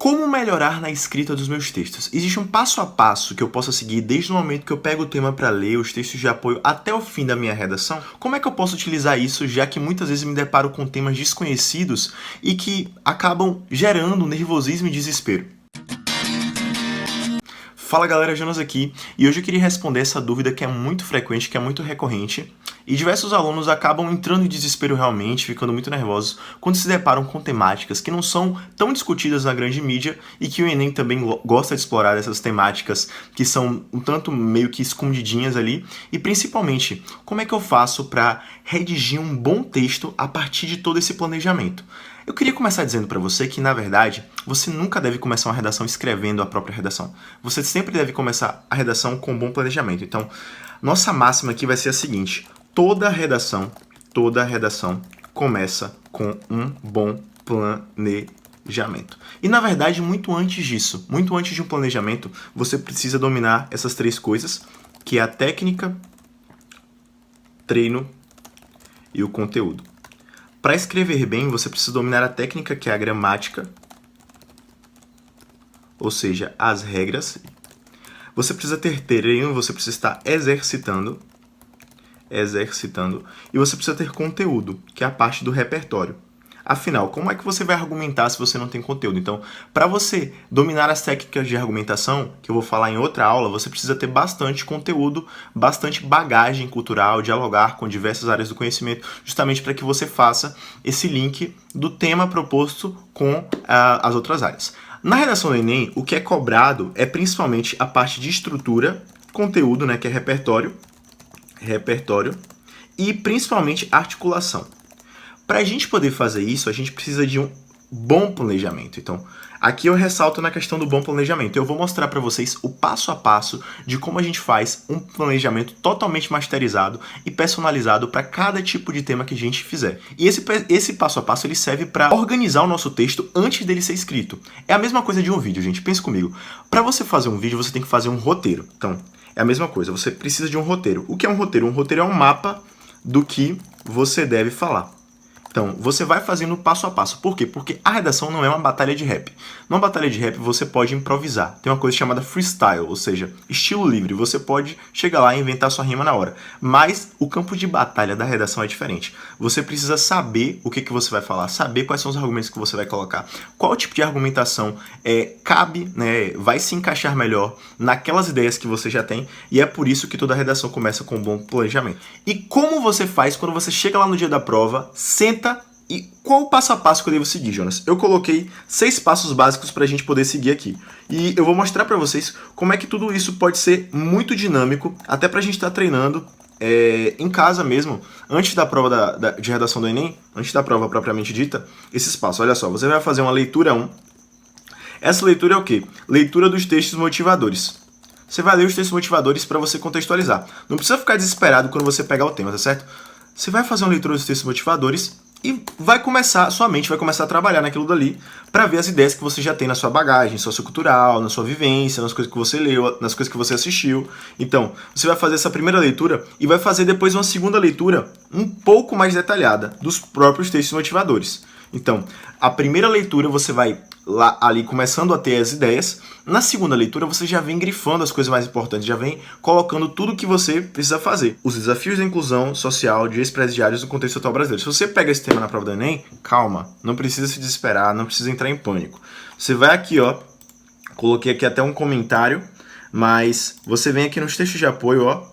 Como melhorar na escrita dos meus textos? Existe um passo a passo que eu possa seguir desde o momento que eu pego o tema para ler, os textos de apoio, até o fim da minha redação? Como é que eu posso utilizar isso, já que muitas vezes me deparo com temas desconhecidos e que acabam gerando nervosismo e desespero? Fala galera, Jonas aqui, e hoje eu queria responder essa dúvida que é muito frequente, que é muito recorrente, e diversos alunos acabam entrando em desespero realmente, ficando muito nervosos, quando se deparam com temáticas que não são tão discutidas na grande mídia e que o Enem também gosta de explorar essas temáticas que são um tanto meio que escondidinhas ali, e principalmente, como é que eu faço para redigir um bom texto a partir de todo esse planejamento? Eu queria começar dizendo para você que, na verdade, você nunca deve começar uma redação escrevendo a própria redação. Você sempre deve começar a redação com um bom planejamento. Então, nossa máxima aqui vai ser a seguinte: toda redação começa com um bom planejamento. E, na verdade, muito antes disso, muito antes de um planejamento, você precisa dominar essas três coisas, que é a técnica, treino e o conteúdo. Para escrever bem, você precisa dominar a técnica, que é a gramática, ou seja, as regras. Você precisa ter treino, você precisa estar exercitando, e você precisa ter conteúdo, que é a parte do repertório. Afinal, como é que você vai argumentar se você não tem conteúdo? Então, para você dominar as técnicas de argumentação, que eu vou falar em outra aula, você precisa ter bastante conteúdo, bastante bagagem cultural, dialogar com diversas áreas do conhecimento, justamente para que você faça esse link do tema proposto com as outras áreas. Na redação do Enem, o que é cobrado é principalmente a parte de estrutura, conteúdo, né, que é repertório, e principalmente articulação. Para a gente poder fazer isso, a gente precisa de um bom planejamento. Então, aqui eu ressalto na questão do bom planejamento. Eu vou mostrar para vocês o passo a passo de como a gente faz um planejamento totalmente masterizado e personalizado para cada tipo de tema que a gente fizer. E esse passo a passo ele serve para organizar o nosso texto antes dele ser escrito. É a mesma coisa de um vídeo, gente. Pense comigo. Para você fazer um vídeo, você tem que fazer um roteiro. Então, é a mesma coisa. Você precisa de um roteiro. O que é um roteiro? Um roteiro é um mapa do que você deve falar. Então, você vai fazendo passo a passo. Por quê? Porque a redação não é uma batalha de rap. Numa batalha de rap, você pode improvisar. Tem uma coisa chamada freestyle, ou seja, estilo livre. Você pode chegar lá e inventar sua rima na hora. Mas o campo de batalha da redação é diferente. Você precisa saber o que você vai falar, saber quais são os argumentos que você vai colocar, qual tipo de argumentação cabe, né, vai se encaixar melhor naquelas ideias que você já tem, e é por isso que toda a redação começa com um bom planejamento. E como você faz quando você chega lá no dia da prova, senta. E qual o passo a passo que eu devo seguir, Jonas? Eu coloquei 6 passos básicos para a gente poder seguir aqui. E eu vou mostrar para vocês como é que tudo isso pode ser muito dinâmico, até para a gente estar treinando em casa mesmo, antes da prova de redação do Enem, antes da prova propriamente dita, esses passos. Olha só, você vai fazer uma leitura 1. Essa leitura é o quê? Leitura dos textos motivadores. Você vai ler os textos motivadores para você contextualizar. Não precisa ficar desesperado quando você pegar o tema, tá certo? Você vai fazer uma leitura dos textos motivadores e sua mente vai começar a trabalhar naquilo dali para ver as ideias que você já tem na sua bagagem sociocultural, na sua vivência, nas coisas que você leu, nas coisas que você assistiu. Então, você vai fazer essa primeira leitura e vai fazer depois uma segunda leitura um pouco mais detalhada dos próprios textos motivadores. Então, a primeira leitura você vai lá ali começando a ter as ideias. Na segunda leitura você já vem grifando as coisas mais importantes, já vem colocando tudo o que você precisa fazer. Os desafios da inclusão social de ex-presidiários no contexto atual brasileiro. Se você pega esse tema na prova do Enem, calma, não precisa se desesperar, não precisa entrar em pânico. Você vai aqui, ó, coloquei aqui até um comentário, mas você vem aqui nos textos de apoio, ó,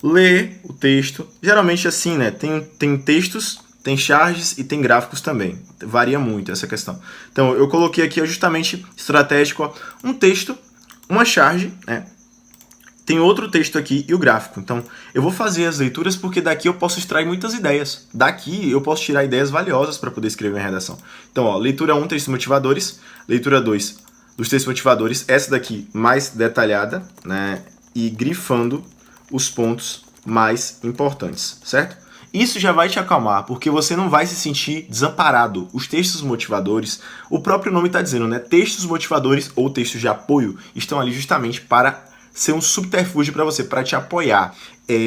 lê o texto. Geralmente assim, né, tem textos, tem charges e tem gráficos também. Varia muito essa questão. Então, eu coloquei aqui justamente estratégico, ó, um texto, uma charge, né? Tem outro texto aqui e o gráfico. Então, eu vou fazer as leituras porque daqui eu posso extrair muitas ideias. Daqui eu posso tirar ideias valiosas para poder escrever minha redação. Então, ó, leitura 1, textos motivadores. Leitura 2, dos textos motivadores. Essa daqui mais detalhada, né? E grifando os pontos mais importantes, certo? Isso já vai te acalmar, porque você não vai se sentir desamparado. Os textos motivadores, o próprio nome está dizendo, né? Textos motivadores ou textos de apoio estão ali justamente para ser um subterfúgio para você, para te apoiar.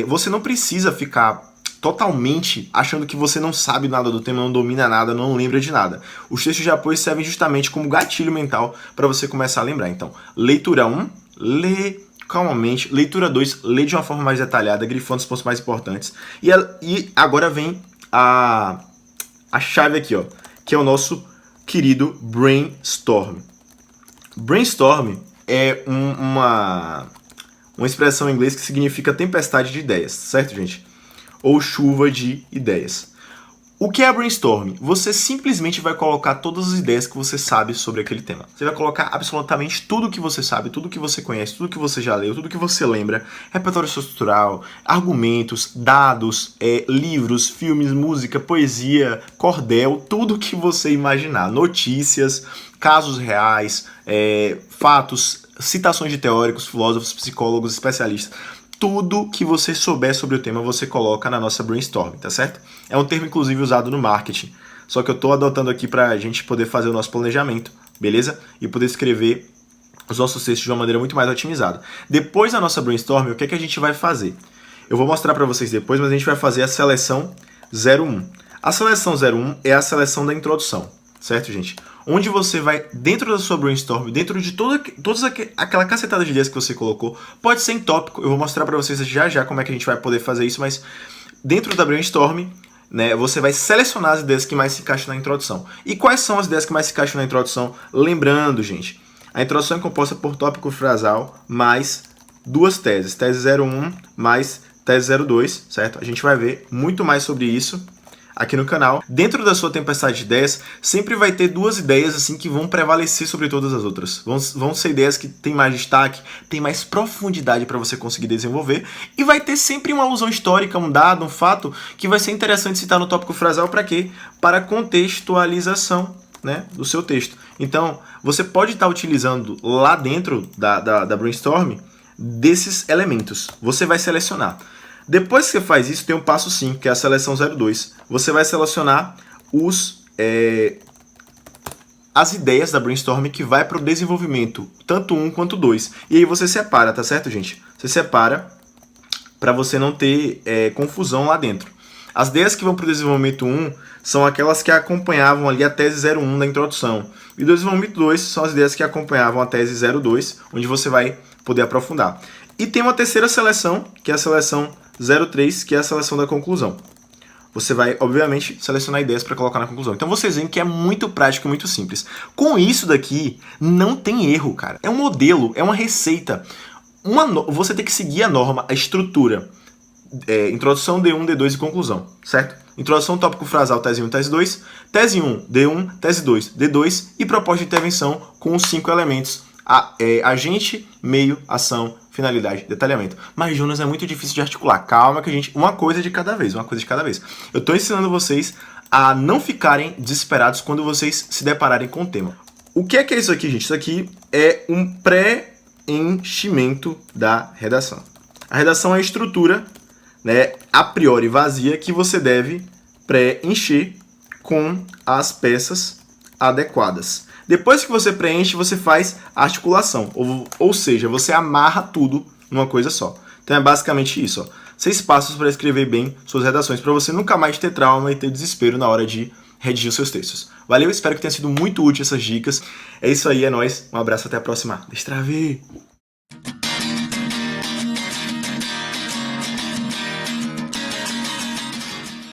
Você não precisa ficar totalmente achando que você não sabe nada do tema, não domina nada, não lembra de nada. Os textos de apoio servem justamente como gatilho mental para você começar a lembrar. Então, leitura 1, lê calmamente. Leitura 2, lê de uma forma mais detalhada, grifando os pontos mais importantes. E agora vem a chave aqui, ó, que é o nosso querido brainstorm. Brainstorm é uma expressão em inglês que significa tempestade de ideias, certo, gente? Ou chuva de ideias. O que é brainstorm? Você simplesmente vai colocar todas as ideias que você sabe sobre aquele tema. Você vai colocar absolutamente tudo que você sabe, tudo que você conhece, tudo que você já leu, tudo que você lembra, repertório estrutural, argumentos, dados, livros, filmes, música, poesia, cordel, tudo que você imaginar, notícias, casos reais, fatos, citações de teóricos, filósofos, psicólogos, especialistas. Tudo que você souber sobre o tema você coloca na nossa brainstorm, tá certo? É um termo inclusive usado no marketing, só que eu estou adotando aqui para a gente poder fazer o nosso planejamento, beleza? E poder escrever os nossos textos de uma maneira muito mais otimizada. Depois da nossa brainstorm, o que é que a gente vai fazer? Eu vou mostrar para vocês depois, mas a gente vai fazer a seleção 01. A seleção 01 é a seleção da introdução, certo, gente? Onde você vai, dentro da sua brainstorm, dentro de toda aquela cacetada de ideias que você colocou, pode ser em tópico, eu vou mostrar para vocês já como é que a gente vai poder fazer isso, mas dentro da brainstorm, né, você vai selecionar as ideias que mais se encaixam na introdução. E quais são as ideias que mais se encaixam na introdução? Lembrando, gente, a introdução é composta por tópico frasal mais duas teses, tese 01 mais tese 02, certo? A gente vai ver muito mais sobre isso aqui no canal. Dentro da sua tempestade de ideias, sempre vai ter duas ideias assim que vão prevalecer sobre todas as outras. Vão ser ideias que têm mais destaque, têm mais profundidade para você conseguir desenvolver, e vai ter sempre uma alusão histórica, um dado, um fato, que vai ser interessante citar no tópico frasal para quê? Para contextualização, né, do seu texto. Então, você pode estar utilizando lá dentro da brainstorm desses elementos. Você vai selecionar. Depois que você faz isso, tem um passo 5, que é a seleção 02. Você vai selecionar as ideias da brainstorm que vai para o desenvolvimento, tanto 1 quanto 2. E aí você separa, tá certo, gente? Você separa para você não ter confusão lá dentro. As ideias que vão para o desenvolvimento 1 são aquelas que acompanhavam ali a tese 01 da introdução. E o desenvolvimento 2 são as ideias que acompanhavam a tese 02, onde você vai poder aprofundar. E tem uma terceira seleção, que é a seleção 03, que é a seleção da conclusão. Você vai, obviamente, selecionar ideias para colocar na conclusão. Então vocês veem que é muito prático e muito simples. Com isso daqui, não tem erro, cara. É um modelo, é uma receita. Você tem que seguir a norma, a estrutura. Introdução, D1, D2 e conclusão, certo? Introdução, tópico frasal, tese 1, tese 2. Tese 1, D1, tese 2, D2. E proposta de intervenção com os 5 elementos. Agente, meio, ação, finalidade, detalhamento. Mas, Jonas, é muito difícil de articular. Calma que a gente... Uma coisa de cada vez. Eu estou ensinando vocês a não ficarem desesperados quando vocês se depararem com o tema. O que é isso aqui, gente? Isso aqui é um pré-enchimento da redação. A redação é a estrutura, né, a priori vazia, que você deve preencher com as peças adequadas. Depois que você preenche, você faz a articulação, ou seja, você amarra tudo numa coisa só. Então é basicamente isso, ó. 6 passos para escrever bem suas redações, para você nunca mais ter trauma e ter desespero na hora de redigir os seus textos. Valeu, espero que tenha sido muito útil essas dicas. É isso aí, é nóis. Um abraço, até a próxima. Destravei!